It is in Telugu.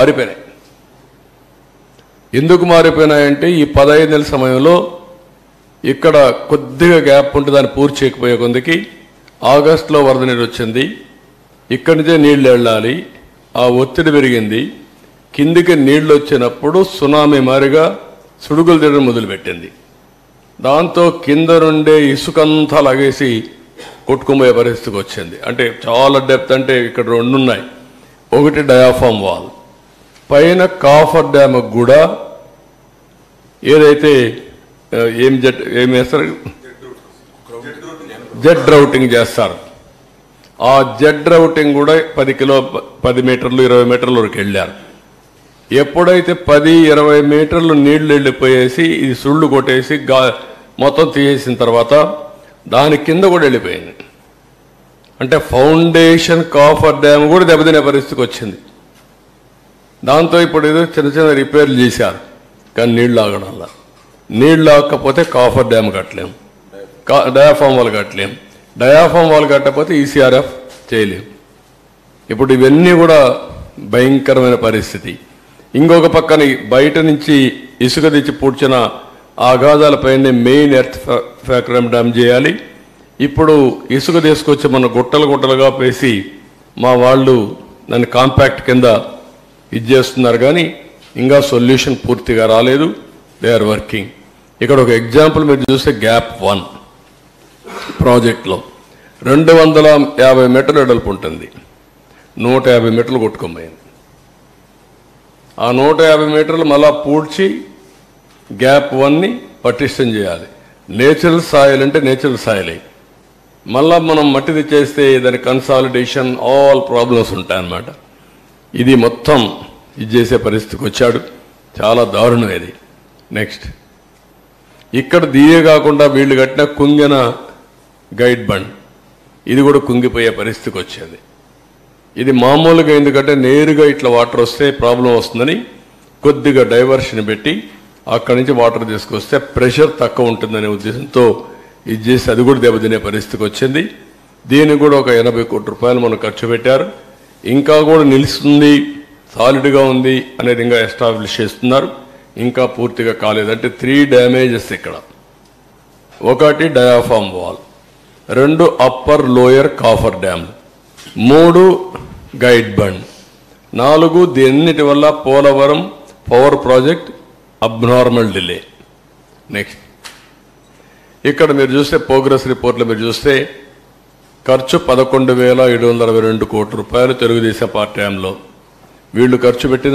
మారిపోయినాయి. ఎందుకు మారిపోయినాయంటే ఈ 15 నెలల సమయంలో ఇక్కడ కొద్దిగా గ్యాప్ ఉంటే దాన్ని పూర్తి చేయకపోయే కొందికి ఆగస్టులో వరద నీరు వచ్చింది. ఇక్కడి నుంచే నీళ్లు వెళ్ళాలి. ఆ ఒత్తిడి పెరిగింది. కిందికి నీళ్లు వచ్చినప్పుడు సునామీ మారిగా సుడుగులు తిరగడం మొదలుపెట్టింది. దాంతో కింద నుండే ఇసుకంతా లాగేసి కొట్టుకుపోయే పరిస్థితికి వచ్చింది. అంటే చాలా డెప్త్. అంటే ఇక్కడ రెండు ఉన్నాయి. ఒకటి డయాఫామ్ వాల్, పైన కాఫర్ డ్యామ్ కూడా ఏదైతే ఏం వేస్తారు, జెడ్ రౌటింగ్ చేస్తారు. ఆ జెడ్ రౌటింగ్ కూడా 10 మీటర్లు 20 మీటర్ల వరకు వెళ్ళారు. ఎప్పుడైతే 10-20 మీటర్లు నీళ్లు వెళ్ళిపోయేసి ఇది సుళ్ళు కొట్టేసి మొత్తం తీసేసిన తర్వాత దాని కింద కూడా వెళ్ళిపోయింది. అంటే ఫౌండేషన్ కాఫర్ డ్యామ్ కూడా దెబ్బతినే పరిస్థితికి వచ్చింది. దాంతో ఇప్పుడు ఏదో చిన్న చిన్న రిపేర్లు చేశారు. కానీ నీళ్లు ఆగడంలా. నీళ్లు ఆగకపోతే కాఫర్ డ్యామ్ కట్టలేం, డయాఫామ్ వాల్ కట్టలేం. డయాఫామ్ వాల్ కట్టకపోతే ఈసీఆర్ఎఫ్ చేయలేం. ఇప్పుడు ఇవన్నీ కూడా భయంకరమైన పరిస్థితి. ఇంకొక పక్కన బయట నుంచి ఇసుక తెచ్చి పూడ్చిన ఆఘాతాలపైనే మెయిన్ ఎర్త్ ఫ్యాక్టరీ డ్యామ్ చేయాలి. ఇప్పుడు ఇసుక తీసుకొచ్చి మన గుట్టలు గుట్టలుగా వేసి మా వాళ్ళు దాన్ని కాంపాక్ట్ కింద ఇది చేస్తున్నారు. కానీ ఇంకా సొల్యూషన్ పూర్తిగా రాలేదు. They are working. ఇక్కడ ఒక ఎగ్జాంపుల్ మీరు చూస్తే గ్యాప్ 1 ప్రాజెక్ట్లో 250 మీటర్లు వెడల్పు ఉంటుంది. 150 మీటర్లు కొట్టుకోపోయింది. ఆ 150 మీటర్లు మళ్ళా పూడ్చి గ్యాప్ 1ని పటిష్టం చేయాలి. నేచురల్ సాయిల్ అంటే నేచురల్ సాయిలే. మళ్ళా మనం మట్టి తెచ్చేస్తే దాని కన్సాలిడేషన్ ఆల్ ప్రాబ్లమ్స్ ఉంటాయన్నమాట. ఇది మొత్తం ఇది చేసే పరిస్థితికి వచ్చాడు. చాలా దారుణం ఇది. నెక్స్ట్ ఇక్కడ దియే కాకుండా వీళ్ళు కట్టిన కుంగిన గైడ్ బండ్ ఇది కూడా కుంగిపోయే పరిస్థితికి వచ్చేది. ఇది మామూలుగా ఎందుకంటే నేరుగా ఇట్లా వాటర్ వస్తే ప్రాబ్లం వస్తుందని కొద్దిగా డైవర్షన్ పెట్టి అక్కడి నుంచి వాటర్ తీసుకొస్తే ప్రెషర్ తక్కువ ఉంటుందనే ఉద్దేశంతో ఇది చేసి అది కూడా దెబ్బతినే పరిస్థితికి వచ్చింది. దీనికి కూడా ఒక 80 కోట్ల రూపాయలు మనం ఖర్చు పెట్టారు. ఇంకా కూడా నిలుస్తుంది, సాలిడ్గా ఉంది అనేది ఇంకా ఎస్టాబ్లిష్ చేస్తున్నారు. ఇంకా పూర్తిగా కాలేదంటే 3 డ్యామేజెస్ ఇక్కడ. ఒకటి diaphragm wall, 2 upper lower coffer dam, 3 guide bund, 4 దీన్నిటి వల్ల Polavaram power project abnormal delay. Next ఇక్కడ మీరు చూస్తే ప్రోగ్రెస్ రిపోర్ట్లో మీరు చూస్తే ఖర్చు 11,722 కోట్ల రూపాయలు తెలుగుదేశం పార్టీ హయాంలో. వీళ్ళు ఖర్చు పెట్టింది